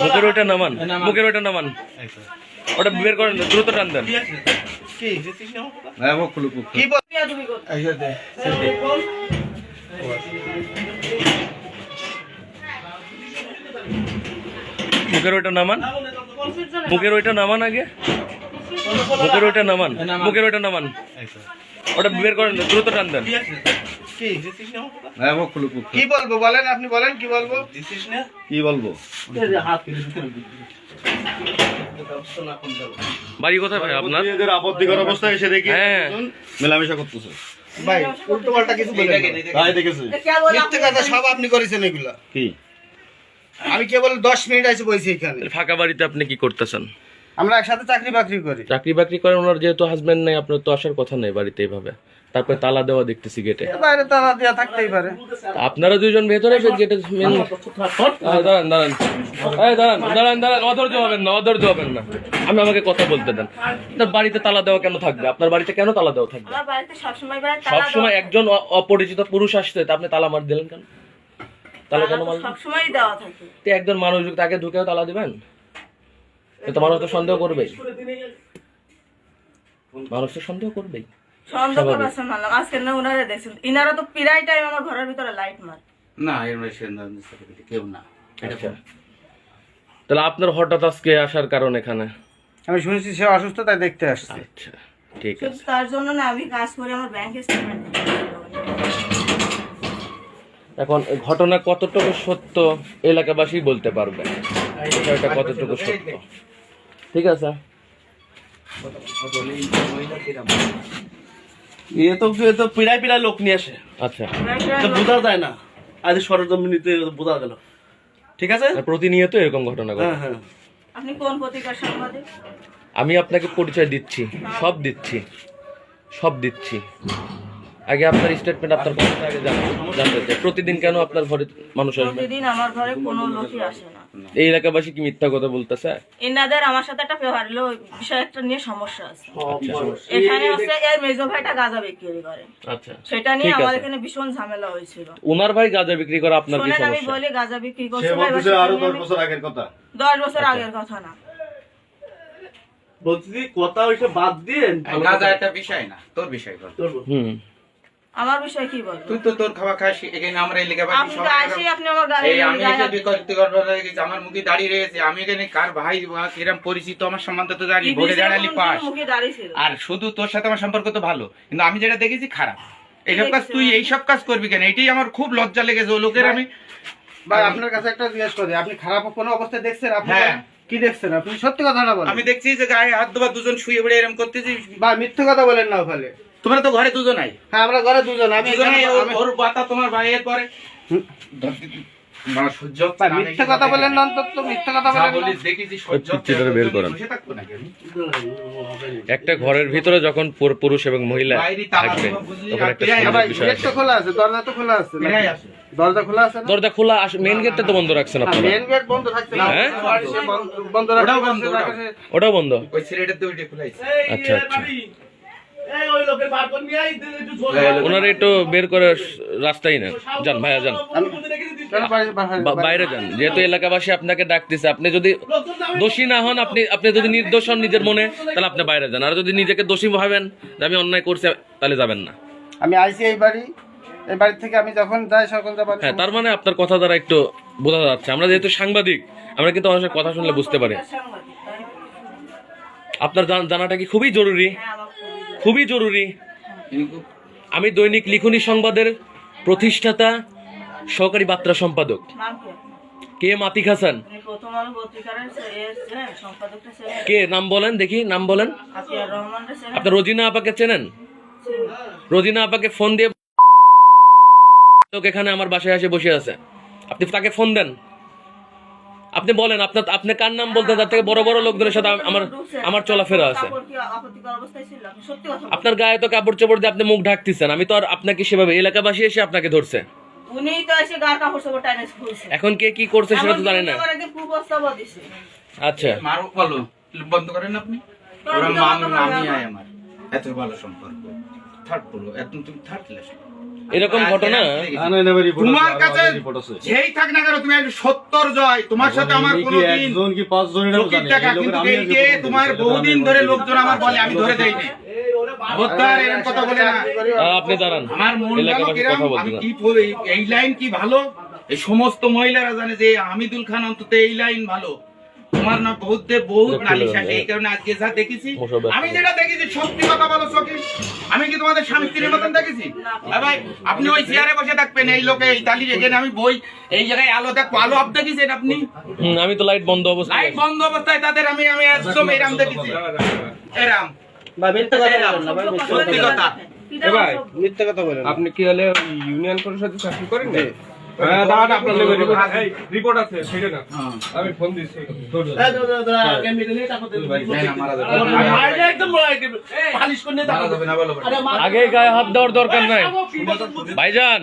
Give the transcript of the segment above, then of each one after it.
মুখের ওইটা নামান, মুখের ওইটা নামান, ওটা বের করেন, দ্রুত টান দেন। মুখের ওইটা নামান, মুখের ওইটা নামান, আগে মুখের ওইটা নামান, মুখের ওইটা নামান, ওটা বের করেন, দ্রুত টান দেন। কি বলবো বলেন, আপনি বলেন কি বলবো, কি বলবো? বাড়ি কোথায় ভাই আপনার? এদের আপত্তিকর অবস্থা এসে দেখি হ্যাঁ মেলামেশা করতেছে। ভাই উল্টো পাল্টা কিছু বলেন না। তাই দেখেছি মিথ্যে কথা সব আপনি করেছেন এগুলা। কি আমি কেবল 10 মিনিট আছে বইছি এখানে। ফাঁকা বাড়িতে আপনি কি করতেছেন? আমরা একসাথে চাকরি বাকরি করি। চাকরি বাকরি করেন, ওনার যেহেতু হাজবেন্ড নেই, আপনার তো আসার কথা নেই বাড়িতে এইভাবে। তারপরে তালা দেওয়া দেখতেছি গেটে। বাইরে তালা দেওয়া থাকতেই পারে। আপনারা দুইজন ভেতরে গেটে মেন। দাঁড়ান দাঁড়ান, এই দাঁড়ান দাঁড়ান দাঁড়ান, অধৈর্য হবেন না, অধৈর্য হবেন না। আমাকে কথা বলতে দেন। আপনার বাড়িতে তালা দেওয়া কেন থাকবে? আপনার বাড়িতে কেন তালা দেওয়া থাকবে? আমার বাড়িতে সবসময় একজন অপরিচিত পুরুষ আসছে, তা আপনি তালা মার দিলেন কেন? তালা কেন মারলেন? সবসময় দেওয়া থাকে। তো একজন মানুষ তাকে ঢুকেও তালা দিবেন? তো মানুষ তো সন্দেহ করবেই, মানুষ তো সন্দেহ করবেই। সন্দেহ করছে মানলাম, আজকে না ওনারা দেখছেন, ইনারা তো প্রায় টাইম আমার ঘরের ভিতরে লাইট মার। না এর কেউ না। আচ্ছা, তাহলে আপনার হঠাৎ আজকে আসার কারণ এখানে? আমি শুনেছি সে অসুস্থ, তাই দেখতে আসছে। আচ্ছা ঠিক শুধু আছে। তার জন্য না, আমি কাজ করি, আমার ব্যাংক স্টেটমেন্ট। এখন ঘটনা কতটুকু সত্য এলাকাবাসী বলতে পারবে, এটা কতটুকু সত্য। ঠিক আছে, এ তো পিড়ায় পিড়ায় লোক নিয়ে আসে, আচ্ছা তো বোঝা যায় না। আজ সরজমিনিতে বোঝা গেল। ঠিক আছে, প্রতিনিয়ত এরকম ঘটনা ঘটে। হ্যাঁ হ্যাঁ। আপনি কোন পত্রিকার সাংবাদিক? আমি আপনাকে পরিচয় দিচ্ছি, সব দিচ্ছি, সব দিচ্ছি। আগে আপনার স্টেটমেন্ট, আপনার কথাটা আগে জানতে চাই। প্রতিদিন কেন আপনার ঘরে মানুষ আসবে? প্রতিদিন আমার ঘরে কোনো লোকই আসে না। এই এলাকাবাসী কি মিথ্যা কথা বলতেছে? এনাদের আমার সাথে একটা ব্যবহার হলো, বিষয় একটা নিয়ে সমস্যা আছে। আচ্ছা এখানে হচ্ছে এর মেজো ভাইটা গাঁজা বিক্রি করে, আচ্ছা, সেটা নিয়ে ঠিক আমার আছে। এখানে ভীষণ ঝামেলা হয়েছিল। ওনার ভাই গাঁজা বিক্রি করে, আপনার কি শোনেন, আমি সমস্যা? বলি গাঁজা বিক্রি সে করছিল, বলতেছে আরো 10 বছর আগের কথা। 10 বছর আগের কথা না। বলছি কথা ওইটা বাদ দিয়ে গাঁজা একটা বিষয় না, তোর বিষয় কর। হুম, আমার বিষয় কি বলবো? তুই তো তোর খাওয়া খাস, এখানে আমরা এই লেখা আপনি তো আসি, আপনি আমার গাড়ি এই আমি এসে বিকল্প করবার হয়ে গেছি, আমার মুখে দাঁড়িয়ে রয়েছে। আমি এখানে কার ভাই বা কিরম পরিচিত আমার সম্বন্ধে তো জানি, ভোটে দাঁড়ালি পাস। মুখে দাঁড়িয়ে ছিল। আর শুধু তোর সাথে আমার সম্পর্ক তো ভালো, কিন্তু আমি যেটা দেখেছি খারাপ। এইসব কাজ তুই এইসব কাজ করবি কেন? এইটাই আমার খুব লজ্জা লেগেছে। ও লোকের আমি ভাই আপনার কাছে একটা জিজ্ঞেস করি, আপনি খারাপ কোনো অবস্থায় দেখছেন? আপনি হ্যাঁ। কি দেখছেন? আপনি সত্যি কথাটা বলেন। আমি দেখছি যে গায়ে হাত ধোয়া দুজন শুয়ে পড়ে এরকম করতেছি। ভাই মিথ্যে কথা বলেন না ওখানে। তোমরা তো ঘরে দুজন নাই, হ্যাঁ আমরা ঘরে দুজন। আমি দুজনেই আমি- ওর বাতা তোমার ভাইয়ের পরে সহ্য হচ্ছে ভাই, না। মিথ্যে কথা বলেন না অন্তত, মিথ্যে কথা যা বলেন না। বলিস দেখেছি সহ্য হচ্ছে পিচ্চিটারে বের করেন। বসে থাকবো নাকি আমি? একটা ঘরের ভিতরে যখন পুরুষ এবং মহিলা বাইরে তালা থাকবে, দেওয়া বুঝলি, তখন আর একটা পিড়াই সুন্দর ভাই বিষয় গেট আছে। তো খোলা আছে, দরজা তো খোলা আছে নাকি? পিড়াই আছে। দরজা খোলা আছে না? দরজা খোলা, মেইন গেটটা তো বন্ধ রাখছেন আপনারা। মেন গেট বন্ধ থাকছে না। হ্যাঁ? বন্ধ ওটাও রাখা বন্ধ, ওটাও। ওটাও বন্ধ? ওই সিলেটের তো ওইটা খোলাই। আচ্ছা আচ্ছা, এই ওই লোকের বার করে নিয়ে আই, একটু ঝোল ওনারা একটু বের করে রাস্তায় নেন। যান ভাইয়া যান, বাইরে যান। যেহেতু এলাকাবাসী আপনাকে ডাকতেছে, আপনি যদি দোষী না হন, আপনি যদি নির্দোষ হন নিজের মনে, তাহলে আপনি বাইরে যান। আর যদি নিজেকে দোষী ভাবেন যে আমি অন্যায় করছি, তাহলে যাবেন না। আমি আইসি এই বাড়ি থেকে আমি যখন যাই সকল যাবার। হ্যাঁ, তার মানে আপনার কথা দ্বারা একটু বোঝা যাচ্ছে। আমরা যেহেতু সাংবাদিক, আমরা কিন্তু মানুষের কথা শুনলে বুঝতে পারি। সাংবাদিক, তাই না? আপনার জানাটা কি খুবই জরুরি? হ্যাঁ, আমার খুবই খুবই জরুরি। আমি দৈনিক লিখনী সংবাদের প্রতিষ্ঠাতা, সহকারী বার্তা সম্পাদক। নাম কি আপনার? কে? মাতিক হাসান। আপনি প্রথম আলো পত্রিকার সম্পাদকটা ছিলেন? কে? নাম বলেন দেখি, নাম বলেন। আতিয়ার রহমানটা ছিলেন? আপনি রোজিনা আপাকে চেনেন? রোজিনা আপাকে ফোন দিয়ে লোক এখানে আমার বাসায় এসে বসে আছে, আপনি তাকে ফোন দেন। আপনি বলেন আপনি কার নাম বলতে, তার থেকে বড় বড় লোকদের সাথে আমার চলাফেরা আছে। কাপড় কি আপত্তিকর অবস্থায় ছিল? আপনি সত্যি কথা বলুন। আপনার গায়ে তো কাপড় চোপড় দিয়ে আপনি মুখ ঢাকতেছেন। আমি তো আর আপনাকে সেভাবে, এলাকাবাসী এসে আপনাকে ধরছে। উনিই তো এসে গার কাপড় চোপড় টাইনে খুলছে। এখন কে কি করছে সেটা তো জানি না। এমনকি একদিন কুপ্রস্তাবও দিছে। আচ্ছা, মারো বলো, বন্ধ করেন আপনি। ওরা মামি আয় আমার, এত ভালো সম্পর্ক। থার্ড পুরো, এত তুমি থার্ড ক্লাস। এরকম ঘটনা তোমার কাছে যেই থাক না কেন তুমি একটু সত্তর জয় তোমার সাথে আমার কোনোদিন একজন কি 5 জন এটা চোখের জানি টাকা, এই লোকের কিন্তু আমি এই যে তোমার বহুদিন ধরে লোকজন আমার বলে আমি ধরে দেইনি বোধহয় এরকম কথা বলে না আপনি দাঁড়ান, আমার মন গেল এলাকাবাসী কিরম, কথা বলতে আমি না। কি এই লাইন কি ভালো, এই সমস্ত মহিলারা জানে যে হামিদুল খান অন্তত এই লাইন ভালো। তোমার না বহুত নালিশ আসে, এই কারণে আজকে যা দেখেছি, আমি যেটা দেখেছি সত্যি কথা বলো সখী, আমি কি তোমাদের স্বামী স্ত্রীর মতন দেখেছি? ভাই আপনি ওই চেয়ারে বসে থাকবেন, এই লোকে এই তালি যেখানে আমি বই এই জায়গায় আলো দেখবো, আলো আপ দেখেছেন আপনি? আমি তো লাইট বন্ধ অবস্থায় লাইট বন্ধ অবস্থায় তাদের আমি একদম এরাম দেখেছি, এরাম সত্যি কথা। মিথ্যা কথা বলেন। আপনি কি হলে ইউনিয়ন পরিষদের চাকরি করেন না? দাঁড়ান, আপনার রিপোর্ট আছে সেটা না, আমি ফোন দিচ্ছি। আগে গায়ে হাত দেওয়ার দরকার নাই ভাইজান,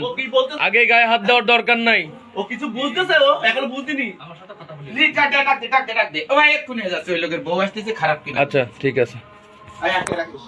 আগে গায়ে হাত দেওয়ার দরকার নাই। ও কিছু বুঝতেছে, ও এখনো বুঝিনি। ডাক দে, ও ভাই এক্ষুনি যাচ্ছে, ওই লোকের বউ আসতেছে, খারাপ কিনা। আচ্ছা ঠিক আছে। আয়, আটকে রাখিস।